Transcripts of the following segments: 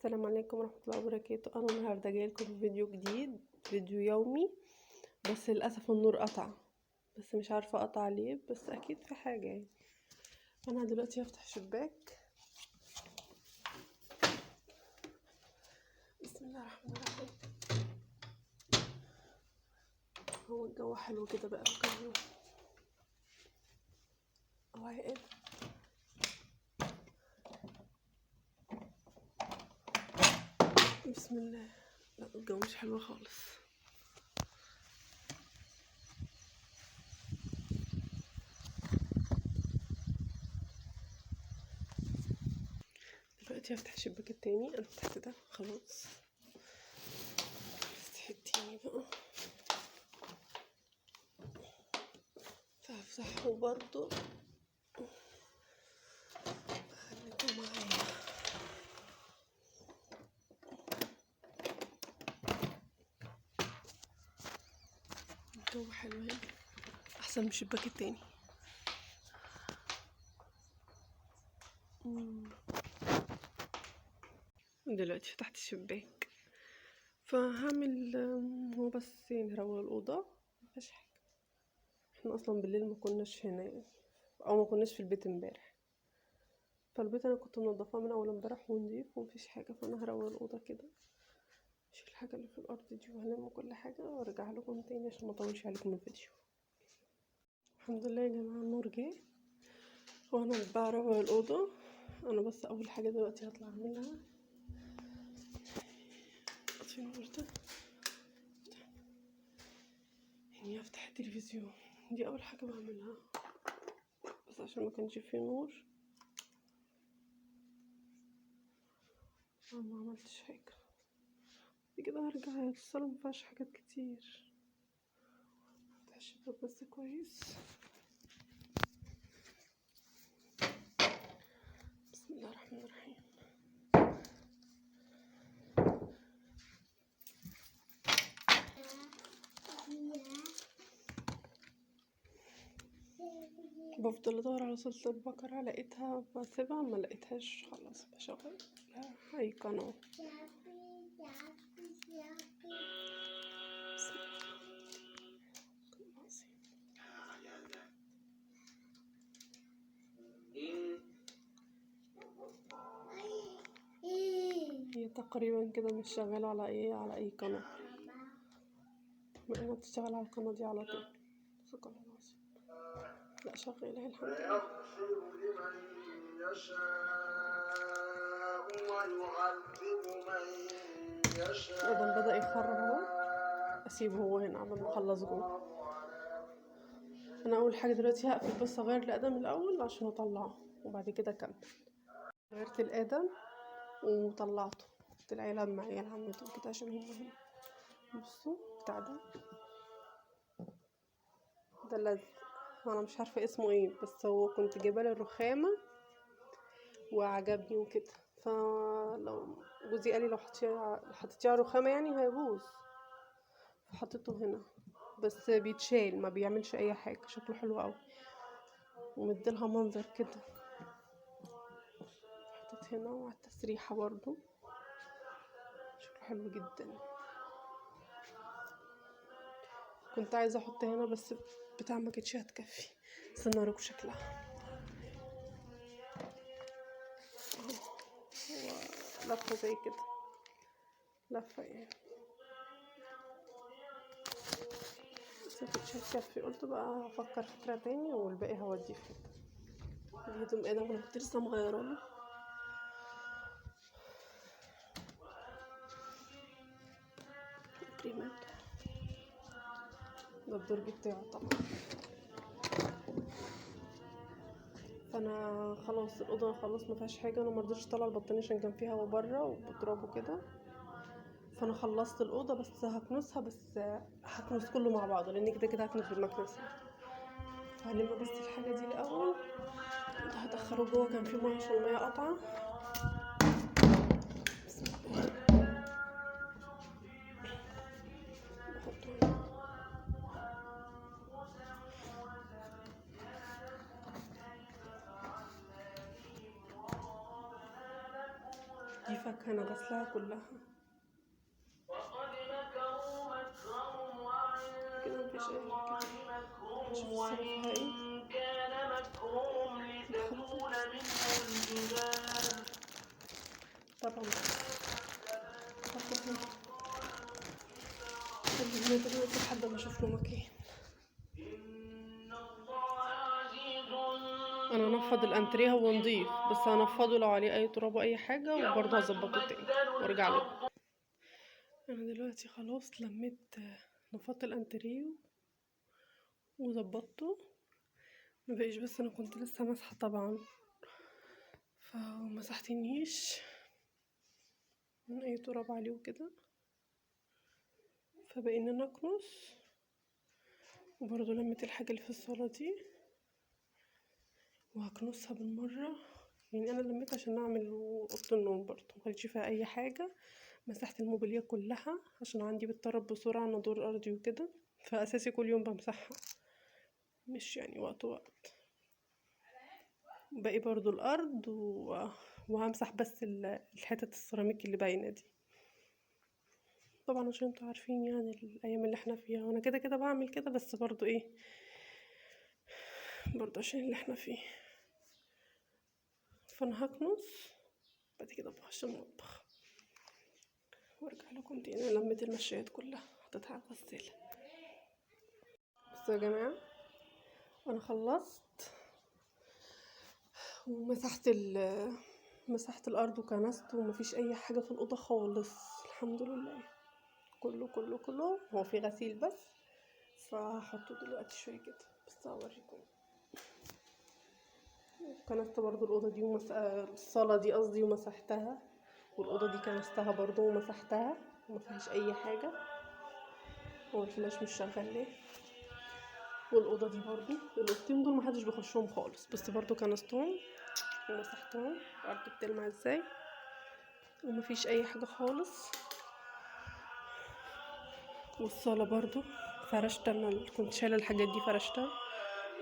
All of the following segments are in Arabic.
السلام عليكم ورحمة الله وبركاته. انا النهارده جايلكم بفيديو جديد، فيديو يومي. بس للاسف النور قطع، بس مش عارفه قطع ليه، بس اكيد في حاجه يعني. انا دلوقتي هفتح شباك. بسم الله الرحمن الرحيم. هو الجو حلو كده بقى كام يوم اهو هيقل. بسم الله. لا الجو مش حلو خالص. دلوقتي هفتح الشباك التاني. انا فتحت ده خلاص، افتح التاني بقى. فهفتحه برضو، خليكم معايا. الجو حلو هنا احسن من الشباك التاني. دلوقتي فتحت الشباك، فهعمل هو بس يعني هروق الأوضة، مفيهاش حاجة. احنا اصلا بالليل ما كناش هنا او ما كناش في البيت امبارح، فالبيت انا كنت منضفاه من اول امبارح ونضيف ومفيش حاجة. فانا هروق الأوضة كده، اشيل الحاجة اللي في الارض دي وهلم كل حاجة وارجع لكم تاني عشان ما اطولش عليكم الفيديو. الحمد لله يا جماعة النور جه وانا بروق الأوضة. انا بس اول حاجة دلوقتي هطلع اعملها اطفي النور ده، يعني افتح التلفزيون. دي اول حاجة بعملها، بس عشان ما كانش فيه نور ما عملتش حاجة. كده هرجع الصالة مفيهاش حاجات كتير. افتح الشباك بس كويس. بسم الله الرحمن الرحيم. بفضل ادور على صلة البقرة، لقيتها بسيبها، ما لقيتهاش خلاص بشغل اي قناة. هي تقريبا كده مش شغالة على اي قناة، مع انها بتشتغل على القناة دي على طول. صدق الله العظيم. لا شغالة الحمد لله. يغفر لمن يشاء ويعذب من يشاء. الأدم بدأ يخرب اهو، اسيبه هو هنا عبال ما اخلص جوه. انا اول حاجة دلوقتي هقفل بس اغير الادم الاول عشان اطلعه وبعد كده اكمل. غيرت الادم وطلعته، قلت العيال معايا عمتهم كده عشان هم هنا. بصوا بتاع ده لزق، انا مش عارفه اسمه ايه، بس هو كنت جايبه له الرخامه وعجبني وكده. فلو جوزي قال لي لو حطيتيها رخامه يعني هيبوظ، فحطيته هنا. بس بيتشال ما بيعملش اي حاجه، شكله حلو قوي ومديلها منظر كده. حطيت هنا وعلى التسريحه برضو شكله حلو جدا. كنت عايزه احط هنا بس بتاع ما كانتش هتكفي. استنى اوريكم شكلها. هو لفه زي كده، لفه يعني بس مكانتش هتكفي. قلت بقى افكر فكره تاني والباقي هوديه في حته. الهدوم انا كنت لسه مغيراله. كريمات ده الدرج بتاعه طبعا. فانا خلاص الاوضه خلاص ما فيهاش حاجه. انا مرضتش اطلع البطانيه عشان كان فيها هوا بره وبتراب وكده. فانا خلصت الاوضه بس هكنسها، بس هكنس كله مع بعضه لان كده كده هكنس بالمكنسه. فهلم بس الحاجه دي الاول. ده هدخله جوه، كان في ميه عشان الميه قطعه. بحطه هنا. دي فاكهه انا غسلها كلها كده، مفيش اي حاجه. نشوف الصلاة فيها ايه. طبعا هخلص هنا دلوقتي لحد ما اشوف له مكان. انا هنفض الانتريه، هو نضيف بس هنفضه لو عليه اي تراب واي حاجه، وبرضه هظبطه تاني وارجع لكم. انا دلوقتي خلاص لميت، نفضت الانتريه وظبطته. ما بقيش، بس انا كنت لسه مسحه طبعا، فمسحتنيش من اي تراب عليه وكده، فبقينا نكنس. وبرضه لميت الحاجه اللي في الصاله دي وهكنسها بالمره. يعني انا لميت عشان اعمل اوضه النوم، برضه مخليش فيها اي حاجه. مسحت الموبيليا كلها عشان عندي بتطرب بسرعه من دور ارضي وكده، فاساسي كل يوم بمسحها، مش يعني وقت. باقي برضو الارض وهمسح بس الحتت السيراميك اللي باينه دي، طبعا عشان انتوا عارفين يعني الايام اللي احنا فيها، وانا كده كده بعمل كده، بس برضو ايه، برضو عشان اللي احنا فيه. فانا هكنس بعد كده بخش المطبخ وارجع لكم تاني. انا لميت المشايات كلها حطيتها على الغساله. بصوا يا جماعه، انا خلصت ومسحت مسحت الارض وكنست، ومفيش اي حاجه في الاوضه خالص الحمد لله. كله هو في غسيل بس، فهحطه دلوقتي شويه كده بس هوريكم. كنست برضو الاوضه دي الصاله دي قصدي ومسحتها، والاوضه دي كنستها برضو ومسحتها ومفيهاش اي حاجه. هو الفلاش مش شغال ليه؟ والاوضه دي برضو، الاوضتين دول محدش بيخشهم خالص، بس برضو كنستهم ومسحتهم. الارض بتلمع ازاي ومفيش اي حاجه خالص. والصاله برضو فرشت، انا كنت شايله الحاجات دي فرشتها.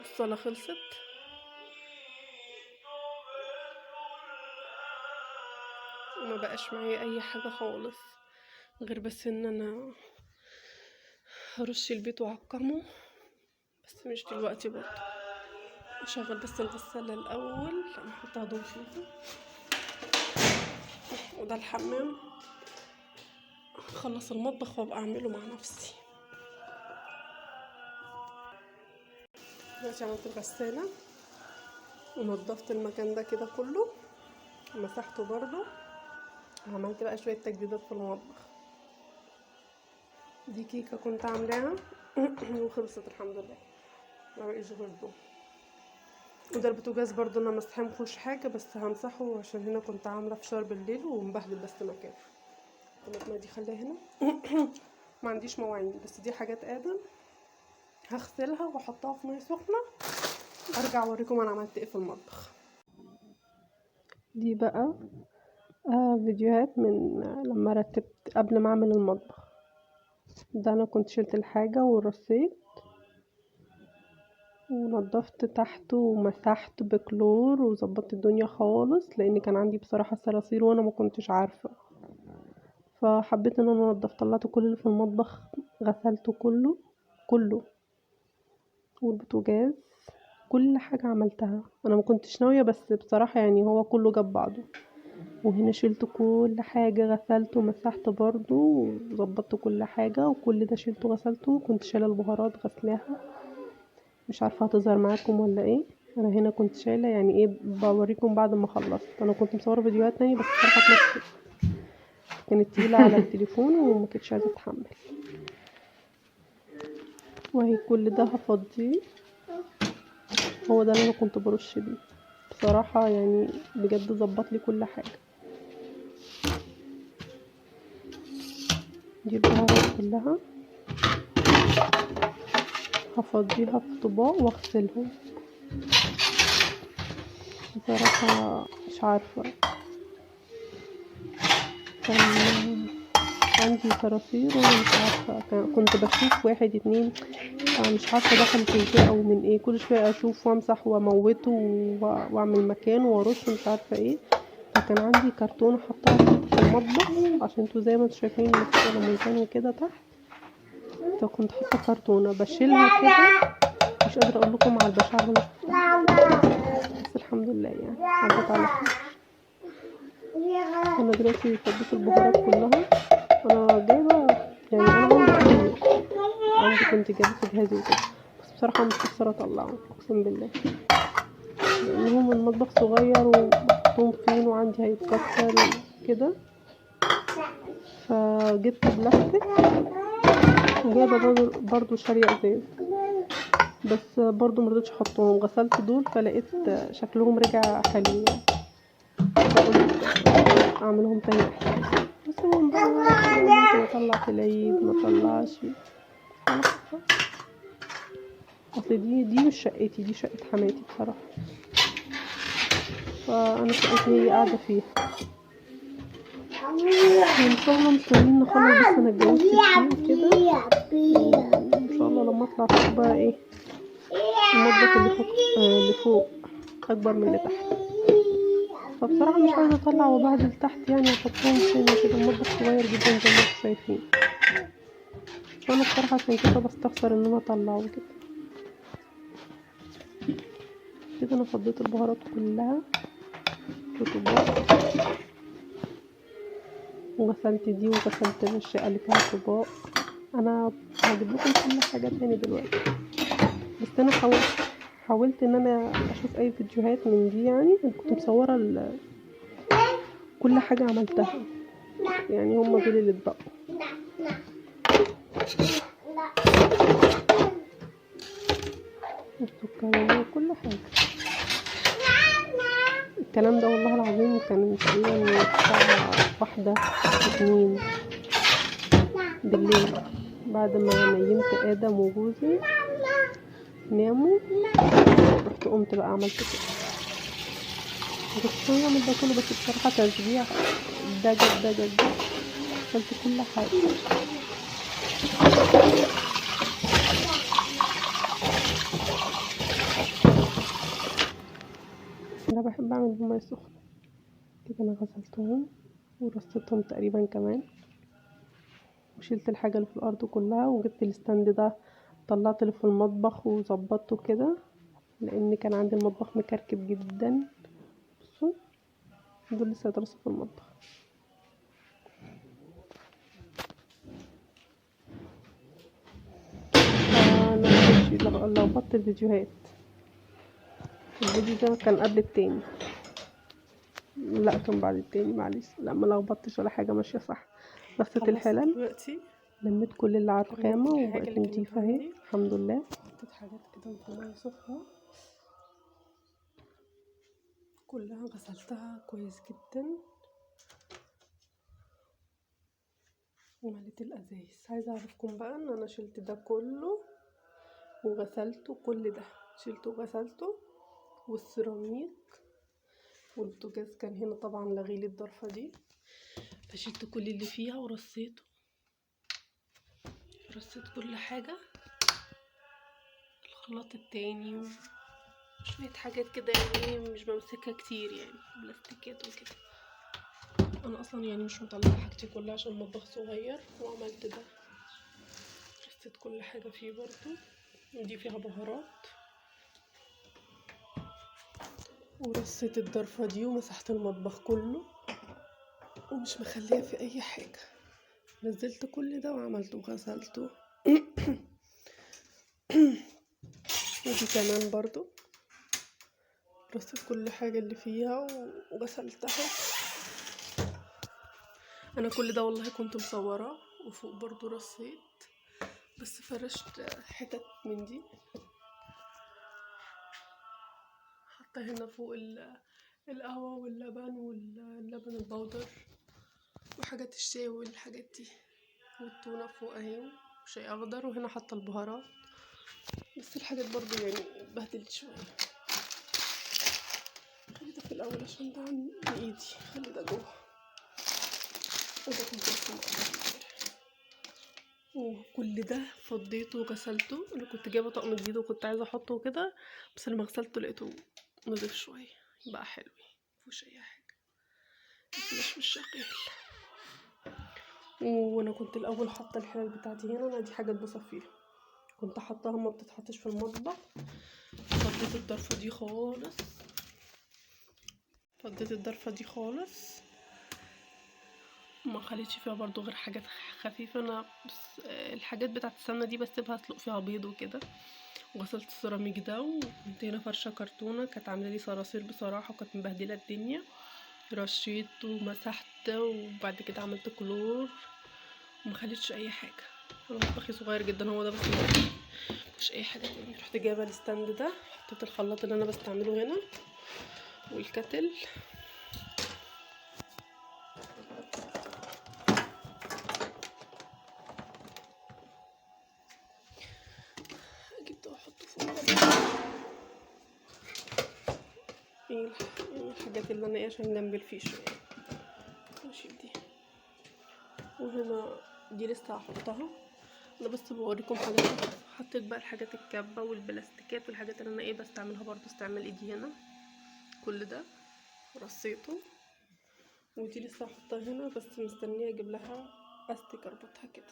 الصاله خلصت، وما بقاش معايا اي حاجه خالص غير بس ان انا هرش البيت واعقمه، بس مش دلوقتي. برضو اشغل بس الغساله الاول، نحط هدوم فيها. وده الحمام، اخلص المطبخ وابقى اعمله مع نفسي. دلوقتي عملت الغساله ونضفت المكان ده كده كله، مسحته برضو. عملت بقى شويه تجديدات في المطبخ. دي كيكه كنت عاملاها وخلصت الحمد لله، ما بقيش غير دول. وده البوتاجاز برضو انا مسحه مفيهوش حاجه، بس همسحه عشان هنا كنت عامله فشار بالليل ومبهدل بس مكانه. الطماطم دي خليها هنا ما عنديش مواعين، بس دي حاجات ادم هغسلها واحطها في ميه سخنه. ارجع اوريكم انا عملت ايه في المطبخ. دي بقى فيديوهات من لما رتبت قبل ما اعمل المطبخ. ده انا كنت شلت الحاجه ورصيت ونضفت تحته ومسحت بكلور وظبطت الدنيا خالص، لان كان عندي بصراحه صراصير وانا ما كنتش عارفه، فحبيت ان انا انضف. طلعت كل اللي في المطبخ، غسلته كله والبوتاجاز، كل حاجه عملتها. انا ما كنتش ناويه، بس بصراحه يعني هو كله جاب بعضه. وهنا شلت كل حاجه، غسلته ومسحت برضو وظبطت كل حاجه، وكل ده شلته غسلته. كنت شايله البهارات غسلاها، مش عارفه هتظهر معاكم ولا ايه. انا هنا كنت شايله يعني ايه، بوريكم بعد ما خلصت. انا كنت مصوره فيديوهات تانية بس بصراحه كانت تقيله على التليفون وما كنتش عايزه اتحمل. وهي كل ده هفضيه، هو ده اللي انا كنت برش بيه بصراحه، يعني بجد ظبط لي كل حاجه. دي البهارات كلها هفضيها في طباق واغسلهم. بصراحه مش عارفه، كان عندي صراصير وانا مش عارفه، كنت بشوف 1 2، مش عارفه دخلت ازاي او من ايه. كل شويه اشوف وامسح واموته واعمل مكان وارش مش عارفه ايه. فكان عندي كرتونه حطها المطبخ عشان انتوا زي ما انتوا شايفين اللي فوق الميزان وكده تحت، فكنت حاطه كرتونه بشيلها كده. مش قادره اقول لكم على البشاعه اللي انا شفتها، بس الحمد لله يعني عدت على خير. انا دلوقتي فضيت البهارات كلها. انا جايبه يعني انا عندي كنت جايبه في جهازي وكده، بس بصراحه مش مقدره اطلعه اقسم بالله، لان هم المطبخ صغير ومحطوطين فين وعندي هيتكسر كده. فجبت بلاستيك وجايبه برضو شاريه ازاز، بس برضو مرضتش احطهم. غسلت دول فلقيت شكلهم رجع حلو يعني، فقلت اعملهم تاني احسن. بس هم بقى ممكن اطلع في العيد ما اطلعش، اصل دي مش شقتي، دي شقة حماتي بصراحة، فانا شقتي هي قاعدة فيها. ان شاء الله مستنيين نخلص، بس انا اتجوزت فيه وكده، ان شاء الله لما اطلع فوق بقى ايه المطبخ اللي فوق اكبر من اللي تحت. فبصراحة مش عايزة اطلع وبهدل تحت يعني واحطهم فين كده، المطبخ صغير جدا زي ما انتم شايفين. فانا بصراحة عشان كده بستخسر ان انا اطلعه كده. انا فضيت البهارات كلها في طباق، وغسلت دي وغسلت الشقة اللي فيها طباق. انا هجيب لكم كل حاجة تاني دلوقتي، بس انا حاولت ان انا اشوف اي فيديوهات من دي. يعني انا كنت مصورة كل حاجة عملتها، يعني هم دول اللي اتبقوا. السكرية وكل حاجة. الكلام ده والله العظيم كان تقريبا الساعة 1:02 بالليل، بعد ما نيمت آدم وجوزي ناموا، رحت قمت بقى عملت كده. كنت اعمل ده كله، بس بصراحة تشجيع ده جد عملت كل حاجة. انا بحب اعمل بمية سخنة كده. انا غسلتهم ورصيتهم تقريبا كمان، وشلت الحاجة اللي في الارض كلها، وجبت الستاند ده طلعت اللي في المطبخ وظبطته كده، لان كان عندي المطبخ مكركب جدا. بصوا دول لسه هيترصوا في المطبخ. انا لخبطت الفيديوهات، الفيديو ده كان قبل التاني، لا كان بعد التاني، معلش. لا ما لخبطتش ولا حاجه، ماشيه صح. غسلت الحلل، دلوقتي لميت كل اللي على الرخامه الحاجة وبقت اللي كانت نضيفه اهي عندي، الحمد لله. حطيت حاجات كده في مية سخنة كلها غسلتها كويس جدا، ومليت الازايز. عايزه اعرفكم بقى ان انا شلت ده كله وغسلته، كل ده شلته وغسلته، والسيراميك والبوتاجاز كان هنا طبعا لغيلي الضرفه دي، فشلت كل اللي فيها ورصيته، رصيت كل حاجه، الخلاط التاني وشويه حاجات كده يعني مش بمسكها كتير، يعني بلاستيكات وكده. انا اصلا يعني مش مطلعه حاجتي كلها عشان المطبخ صغير، وعملت ده، رصيت كل حاجه فيه برضو. ودي فيها بهارات، ورصيت الضرفه دي ومسحت المطبخ كله، ومش مخليه في اي حاجه. نزلت كل ده وعملته وغسلته. ودي كمان برضو رصيت كل حاجه اللي فيها وغسلتها. انا كل ده والله كنت مصوره، وفوق برضو رصيت، بس فرشت حتت من دي، حتى هنا فوق القهوة واللبن واللبن البودر وحاجات الشاي والحاجات دي، والتونة فوق اهي وشاي اخضر، وهنا حاطه البهارات. بس الحاجات برضو يعني اتبهدلت شوية. خلي ده في الاول عشان ده عن ايدي، خلي ده جوه. وده كنت لسه وكل ده فضيته وغسلته. انا كنت جايبه طقم جديد وكنت عايزه احطه وكده، بس لما غسلته لقيته نضيف شويه، بقى حلو مفيهوش اي حاجه، الفلاش مش شغال. وانا كنت الاول حاطه الحلل بتاعتي هنا. انا دي حاجات بصفيها، كنت حاطاها ما بتتحطش في المطبخ. فضيت الضرفه دي خالص، فضيت الضرفه دي خالص، ما خليتش فيها برضو غير حاجات خفيفه. انا بس الحاجات بتاعت السمنه دي بسيبها اسلق فيها بيض وكده. وغسلت السيراميك ده، وكنت هنا فرشه كرتونه كانت عامله لي صراصير بصراحه، وكانت مبهدله الدنيا. رشيت ومسحت، وبعد كده عملت كلور، وما خليتش اي حاجه. انا مطبخي صغير جدا هو ده بس، مش اي حاجه تاني. رحت جايبه الستاند ده، حطيت الخلاط اللي انا بستعمله هنا والكتل. اجيب ده واحطه فوق. ايه الحاجات اللي انا عشان جنب الفيشه يعني. ماشي دي، وهنا دي لسه هحطها. انا بس بوريكم حاجات. حطيت بقى الحاجات الكبه والبلاستيكات والحاجات اللي انا بستعملها برضو استعمال ايدي هنا. كل ده رصيته، ودي لسه هحطها هنا بس مستنيه اجيب لها استيك اربطها كده.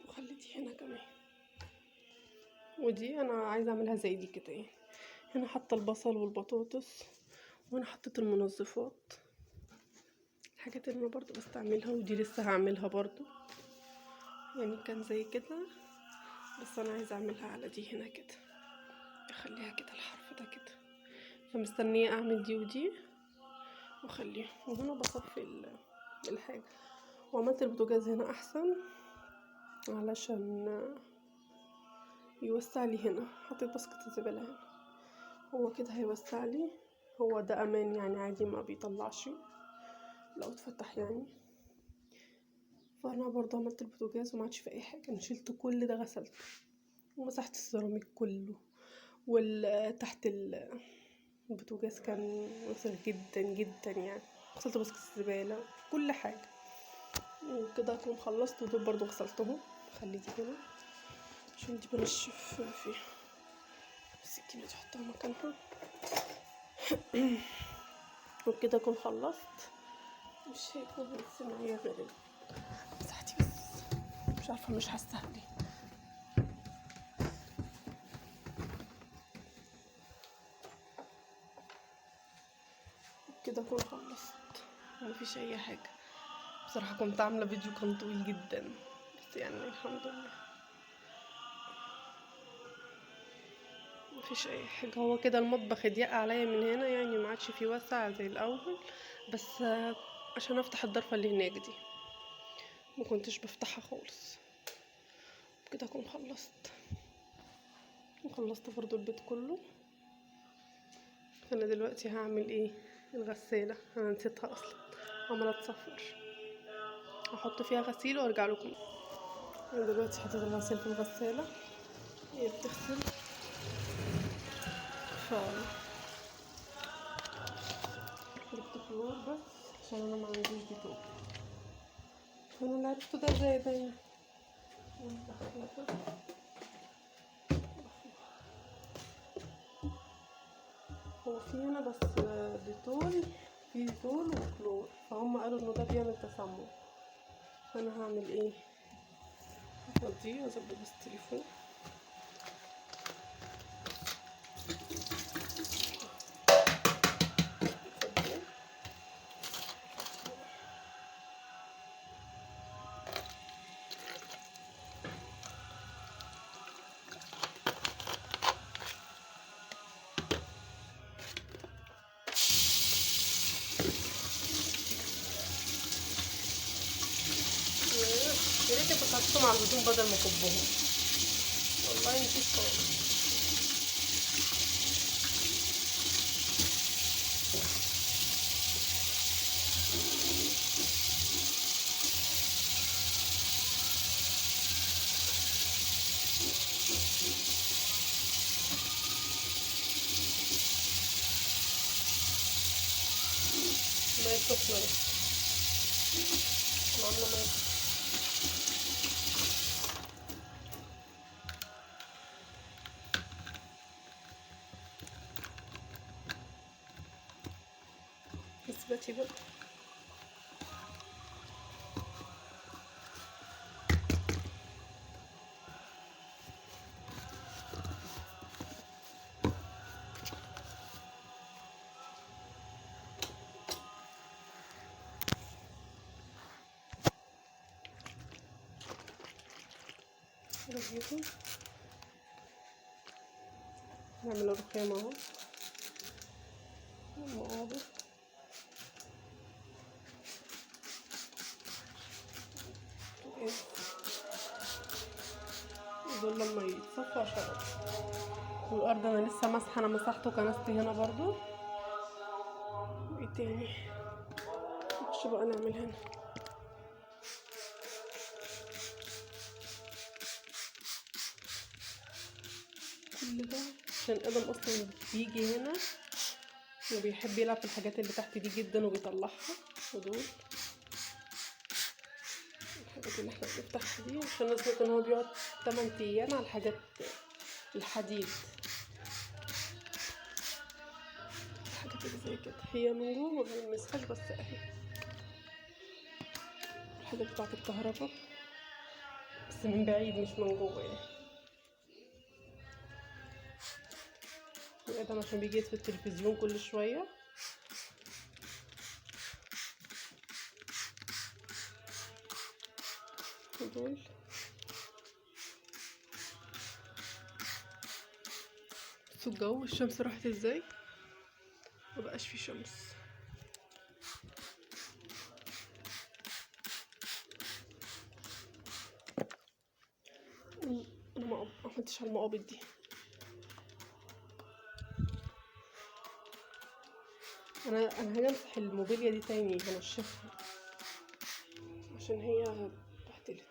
وخلي دي هنا كمان، ودي انا عايزه اعملها زي دي كده يعني. هنا حاطه البصل والبطاطس، وهنا حطيت المنظفات، الحاجات اللي انا برضو بستعملها. ودي لسه هعملها برضو يعني، كان زي كده بس انا عايزه اعملها على دي هنا كده، اخليها كده الحرف ده كده. فمستنيه اعمل دي ودي واخليها. وهنا بصفي الحاجه. وعملت البوتاجاز هنا احسن علشان يوسع لي هنا. حطيت باسكت الزباله هنا، هو كده هيوسع لي. هو ده امان يعني، عادي ما بيطلعش لو اتفتح يعني. فانا برضه عملت البوتاجاز وما عادش في اي حاجه. انا شلت كل ده، غسلته ومسحت السيراميك كله. وتحت البوتاجاز كان وسخ جدا جدا يعني. غسلت باسكت الزباله كل حاجه. وكده اكون خلصت. ودول برضه غسلتهم. خلي دي هنا عشان دي بنشف فيها. السكينه دي احطها مكانها. وبكده اكون خلصت. مش هيكون بس معايا غير مساحتي بس، مش عارفه مش حاسه ليه. كده اكون خلصت، مفيش اي حاجه. بصراحه كنت عامله فيديو كان طويل جدا، بس يعني الحمد لله مفيش اي حاجه. هو كده المطبخ ضيق عليا من هنا يعني، ما عادش فيه وسع زي الاول. بس عشان افتح الضرفه اللي هناك دي ما كنتش بفتحها خالص. كده اكون خلصت، وخلصت برضو البيت كله. انا دلوقتي هعمل ايه؟ الغساله انا نسيتها اصلا، عماله تصفر. هحط فيها غسيل وارجع لكم. انا دلوقتي حطيت الغسيل في الغساله، هي بتغسل. ف جبت كلور بس عشان انا ما عنديش ديتول. انا اللي عرفته ده زي ده يعني. هو في هنا بس ديتول، في ديتول وكلور، فهم قالوا انه ده بيعمل تسمم. فانا هعمل ايه؟ هفضيه اظبط بس التليفون. يا ريت كنت حطيتهم على الهدوم بدل ما اكبهم، والله نسيت خالص. مية سخنة بس، أنا عاملة مية سخنة. اثبتي بقى. رغيفه. نعمل الرخام اهو المقابض. دول لما يتصفوا عشان والارض انا لسه ماسحه، انا مسحته كنستي هنا برضو. وايه تاني نخش بقى نعمل هنا. كل ده عشان ادم اصلا بيجي هنا وبيحب يلعب في الحاجات اللي تحت دي جدا وبيطلعها. ودول الحاجات اللي احنا بنفتحها دي عشان نثبت ان هو بيقعد 8 ايام على الحاجات الحديد. الحاجات اللي زي كده هي من جوه ما بنلمسهاش بس اهي. الحاجات بتاعت الكهرباء بس من بعيد مش من جوه يعني. وادم عشان بيجي في التلفزيون كل شويه. ودول بصوا الجو الشمس راحت ازاي، مبقاش في شمس. انا ما عملتش على المقابض دي. انا هاجي امسح الموبيليا دي تاني هنشفها عشان هي بهدلت.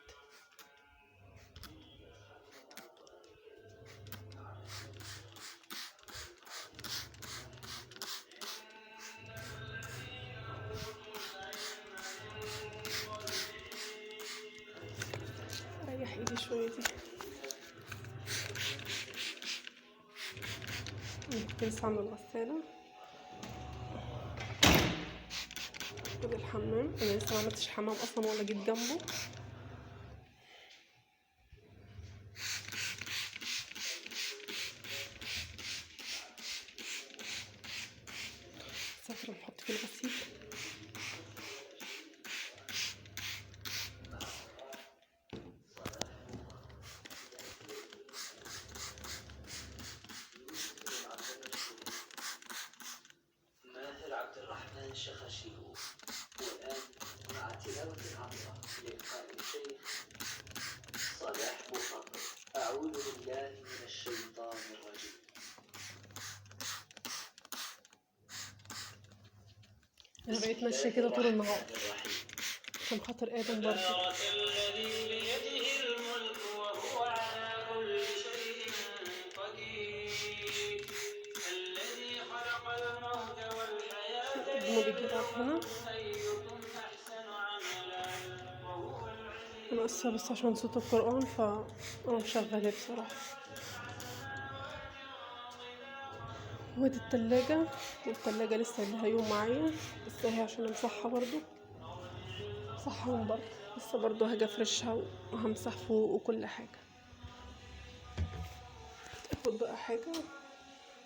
اريح ايدي شويه دي. كنت لسه عامله الغساله كده. الحمام انا لسه ما عملتش حمام اصلا ولا جيت جنبه. سافر نحط في الغسيل. ماهر عبد الرحمن شخشيو. والآن مع تلاوة عطرة لإلقاء الشيخ صلاح بوخاري. أعوذ بالله من الشيطان الرجيم. انا بقيت ماشيه كده طول النهار عشان خاطر ادم برضه. الذي بيده الملك وهو على كل شيء قدير. الذي خلق الموت والحياة ابنه بيجي يلعب هنا. أيكم أحسن عملا وهو العزيز. انا اسفه بس عشان صوت القران فانا مشغلاه بصراحه. ودي والتلاجة لسه ليها يوم معايا بس هي عشان امسحها برضو. امسحها من بره لسه برضو هاجي افرشها وهمسح فوق وكل حاجه. اخد بقى حاجه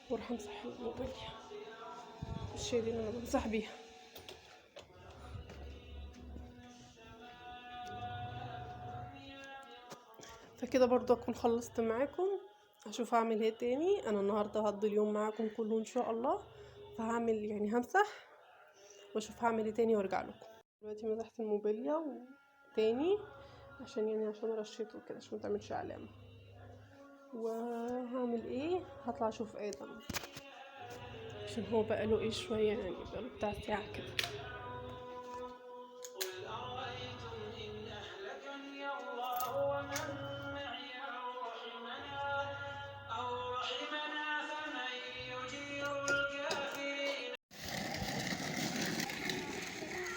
واروح امسح الموبايليا. الشيء دي اللي انا بمسح بيها. فكده برضو اكون خلصت معاكم. هشوف هعمل ايه تاني. انا النهارده هقضي اليوم معاكم كله ان شاء الله. فهعمل يعني همسح واشوف هعمل ايه تاني وارجع لكم. دلوقتي مسحت الموبيليا تاني عشان رشيته كده عشان متعملش علامه. وهعمل ايه هطلع اشوف ادم عشان هو بقاله ايه شويه يعني بقاله بتاع ساعه كده. قل أرأيتم إن أهلكني الله ومن معي أو رحمنا فمن يجير الكافرين.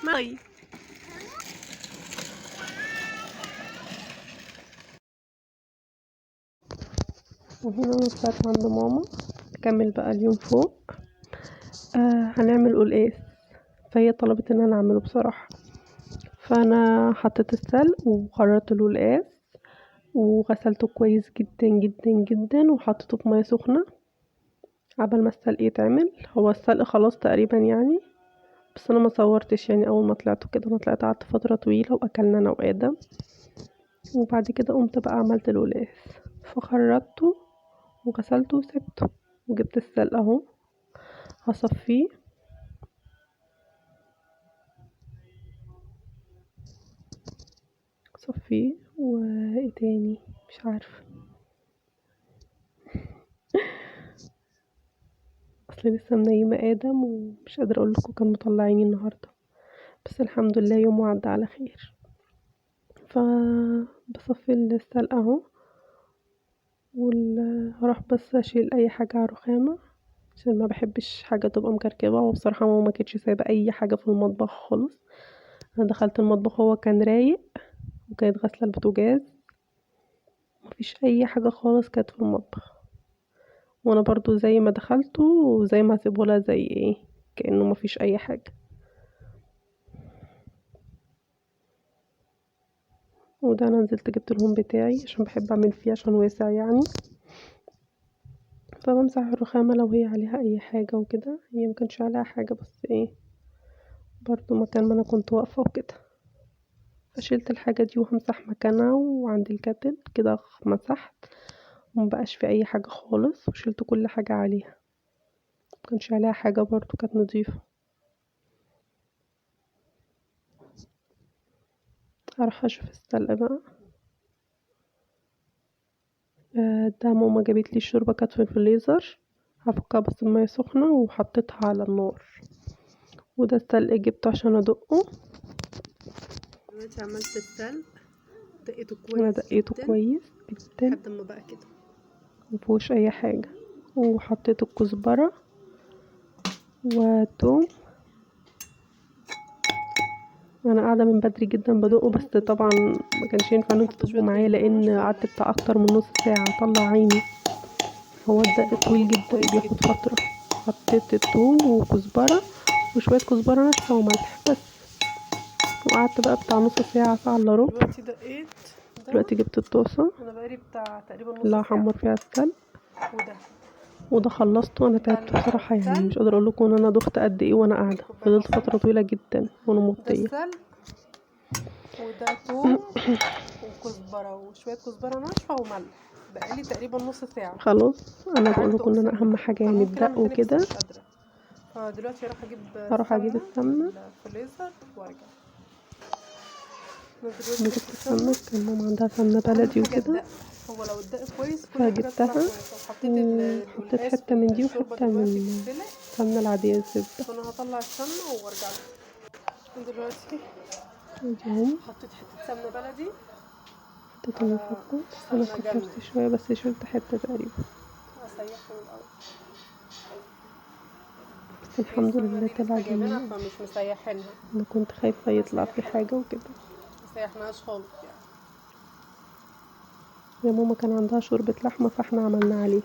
ماي وهنا انا طلعت عند ماما اكمل بقى اليوم فوق. هنعمل قلقاس فهي طلبت ان انا اعمله بصراحه. فانا حطيت السلق وخرطت القلقاس وغسلته كويس جدا جدا جدا وحطيته في ميه سخنه عبال ما السلق يتعمل. هو السلق خلاص تقريبا يعني بس انا ما صورتش يعني اول ما طلعته كده. انا طلعت قعدت فتره طويله واكلنا انا وادم وبعد كده قمت بقى عملت القلقاس، فخرجته وغسلته وسبته، وجبت السلق اهو هصفيه. صفيه وايه تاني مش عارفه، اصل لسه منيمه ادم ومش قادره اقول لكم كان مطلعيني النهارده، بس الحمد لله يوم وعدى على خير. فبصفي السلق اهو، هروح بس اشيل اي حاجه على الرخامه عشان ما بحبش حاجه تبقى مكركبه، وبصراحه ماما ما كانتش سايبه اي حاجه في المطبخ خالص. انا دخلت المطبخ هو كان رايق، وكانت غاسله البوتاجاز، مفيش اي حاجه خالص كانت في المطبخ، وانا برضو زي ما دخلته وزي ما هسيبه لها زي ايه كأنه مفيش اي حاجه. وده انا نزلت جبت الهون بتاعي عشان بحب اعمل فيه عشان واسع يعني، فبمسح الرخامه لو هي عليها اي حاجه وكده. هي ما كانش عليها حاجه بس ايه برضو مكان ما انا كنت واقفه وكده، فشلت الحاجه دي وهمسح مكانها. وعندي الكاتل كده مسحت ومبقاش في اي حاجه خالص، وشلت كل حاجه عليها، مكانش عليها حاجه برضو كانت نظيفه. هروح اشوف السلق بقى. ده ماما جابت لي الشوربه كانت في الفريزر، هفكها بس بميه سخنه وحطيتها على النار. وده السلق جبته عشان ادقه. دلوقتي عملت السلق، دقيته انا كويس دقيته جدا كويس جدا لحد ما بقى كده مفيهوش اي حاجه، وحطيت الكزبره وتوم. انا قاعده من بدري جدا بدقه، بس طبعا ما كانش ينفع ان انتوا تبقوا معايا لان قعدت بتاع اكتر من نص ساعه اطلع عيني، هو الدق طويل جدا بياخد فتره. حطيت الثوم وكزبره وشويه كزبره ناشفه وملح بس، وقعدت بقى بتاع نص ساعه الا ربع. دلوقتي دقيت ده. دلوقتي جبت الطاسه انا بقالي بتاع تقريبا نص اللي ساعه هحمر فيها السلق، وده خلصته. انا تعبت بصراحه يعني مش قادره اقول لكم ان انا دخت قد ايه وانا قاعده، فضلت فتره طويله جدا وانا ده مبطيه. السلق، وده توم وكزبره وشويه كزبره ناشفه وملح. بقالي تقريبا نص ساعه خلاص انا بقول قعدت لكم ان انا اقسم اهم بالله. حاجه كان يعني ممكن الدق اعمل تاني بس وكده. مش قادره. فدلوقتي هروح اجيب السمنه السمنه. من الفريزر وارجع. انا دلوقتي مسكت جبت السمنه، السمنه. كان ماما عندها سمنه اهم بلدي حاجه وكده، الدق، هو لو الدق كويس كل حاجه تطلع فجبتها كويسه. وحطيت وحطيت القلقاس حته من في دي الشوربه وحته دلوقتي من بتتسلق، السمنه العاديه الزبده. فانا هطلع السمنه وارجع لكم. دلوقتي اديهم حطيت حته سمنه بلدي حطيت على المفكر، بس انا سمنه جنة، كترت شويه بس شلت حته تقريبا، اسيحهم الاول. بس هي الحمد السمنه لله دي طلع لسه جايبينها جميل. فمش مسيحينها، انا كنت خايفه يطلع في حاجه وكده. مسيحناهاش خالص يعني. يا ماما كان عندها شوربه لحمه فاحنا عملنا عليها،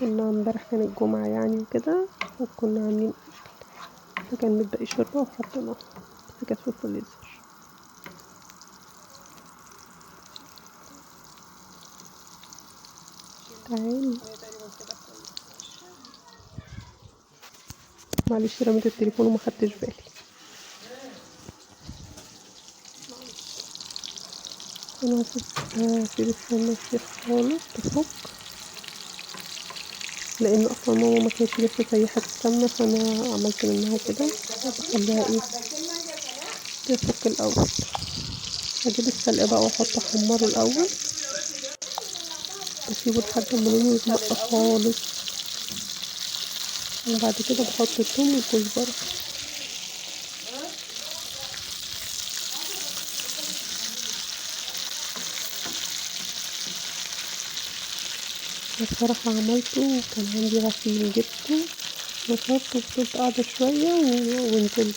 كنا امبارح كان الجمعه يعني وكده، وكنا عاملين اكل، فكان متبقي شوربه وحطيناها بس كانت في الفريزر. تعالي هي تقريبا كده كويس. معلش رميت التليفون وما خدتش بالي. انا هسيب السمنه تسيح خالص تفك، لان اصلا ماما ما كانتش لسه سيحت السمنه، فانا عملت منها كده بخليها ايه تفك الاول. هجيب السلق بقى واحطه احمره الاول، بسيبه لحد ما لونه يغمق خالص، وبعد كده بحط الثوم والكزبره. بصراحة عملته وكان عندي غسيل، جبته وصبته وفضلت قاعدة شوية ونزلت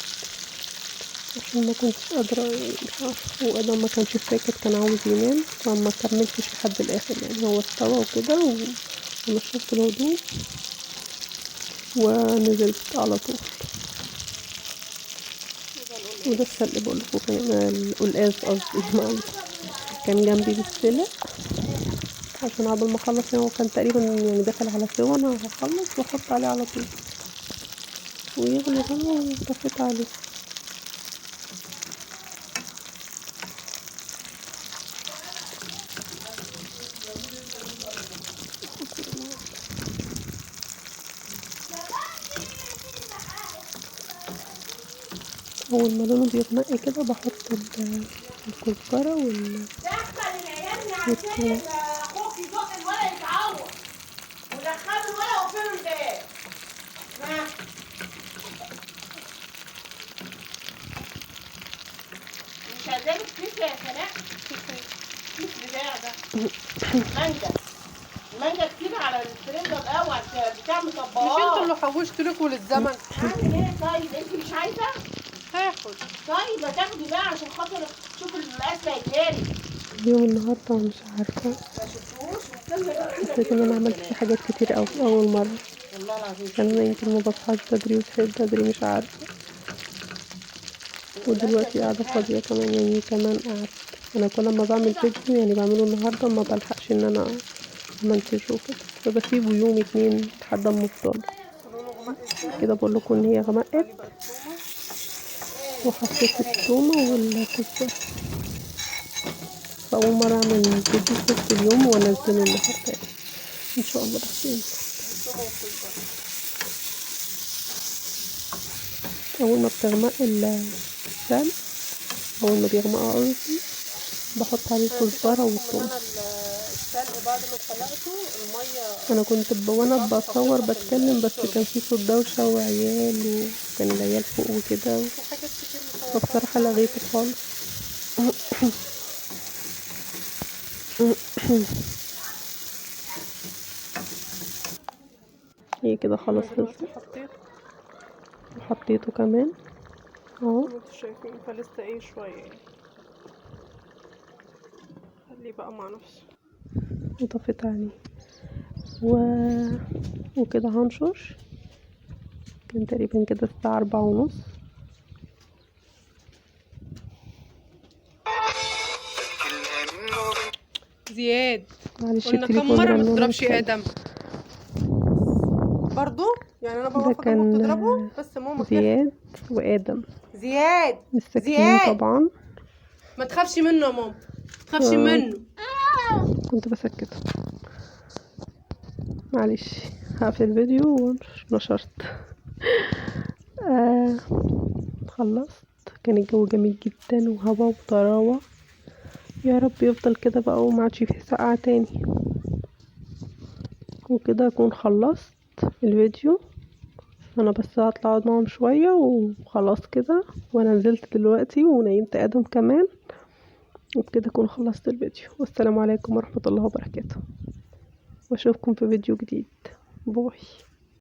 عشان ما كنتش قادرة مش عارفة، وأدم ما كانش ساكت كان عاوز ينام فما كملتش لحد الآخر يعني. هو استوى وكده ونشفت الهدوم ونزلت على طول. وده السلق بقولكوا كان القلقاس قصدي كان جنبي بالسلق عشان قبل ما اخلص يعني، هو كان تقريبا يعني داخل على سوا، انا هخلص واحط عليه على طول ويغلي بقى وطفيت عليه. اول ما لونه بيغمق كده بحط الكزبرة دخل العيال والثوم. عشان اخوك يزق الولد يتعور ودخلوا الولد وقفلوا الباب. ها مش عايزاك كيس يا سناء؟ كيس بتاع ده مانجا. المانجا كتير على الفريزر الاول بتاع مش مطبقات. انتوا اللي حوشتوا لكم للزمن؟ اعمل ايه طيب؟ انت مش عايزه؟ هاخد. طيب ما تاخدي بقى عشان خاطر تشوف المقاس هيتهري. اليوم النهارده مش عارفة، ما شفتوش والكلمه دي كتيره حسيت ان انا عملت فيه حاجات كتير اوي اول مرة، والله العظيم. عشان انا يمكن ما بصحاش بدري وصحيت بدري مش عارفة، ودلوقتي قاعدة فاضية كمان، يعني كمان قعدت. انا كل ما بعمل فيديو يعني بعمله النهاردة ما بلحقش ان انا امنتجه وكده، فبسيبه يوم اتنين لحد ما افضل كده. بقول لكم ان هي غمقت وحطيت التومة والكزبرة. فأول مرة اعمل فيديو في نفس اليوم وانزله النهاردة ان شاء الله. بس اول ما بتغمق السلق، اول ما بيغمق قصدي، بحط عليه الكزبرة والثوم. السلق بعد ما سلقته الميه انا كنت وانا بصور بتكلم، بس كان في صوت دوشة وعيال، وكان العيال فوق وكده، في حاجات كتير فبصراحة لغيته خالص. هي كده خلاص خلصت، حطيت وحطيته كمان اهو. زي ما انتوا شايفين، فلسه ايه شويه يعني، خليه بقى مع نفسه. وطفيت عليه وكده هنشر. كان تقريبا كده الساعة 4:30. زياد معلش قلنا كم التليفون مره ما رن وانا تضربش بتكلم. ادم برضو، يعني انا ده بوقفك كان امك بتضربه بس ماما خافت. زياد وآدم زياد مش ساكتين زياد طبعا. ما تخافش منه يا ماما، ما تخافش آه، منه. كنت بسكته. معلش هقفل الفيديو ونشرت. خلصت. كان الجو جميل جدا وهوا وطراوة، يا رب يفضل كده بقى وما عادش فيه سقعة تاني. وكده اكون خلصت الفيديو. انا بس هطلع اقعد معاهم شوية وخلاص كده، وانا نزلت دلوقتي ونيمت ادم كمان، وبكده اكون خلصت الفيديو. والسلام عليكم ورحمة الله وبركاته، واشوفكم في فيديو جديد. باي.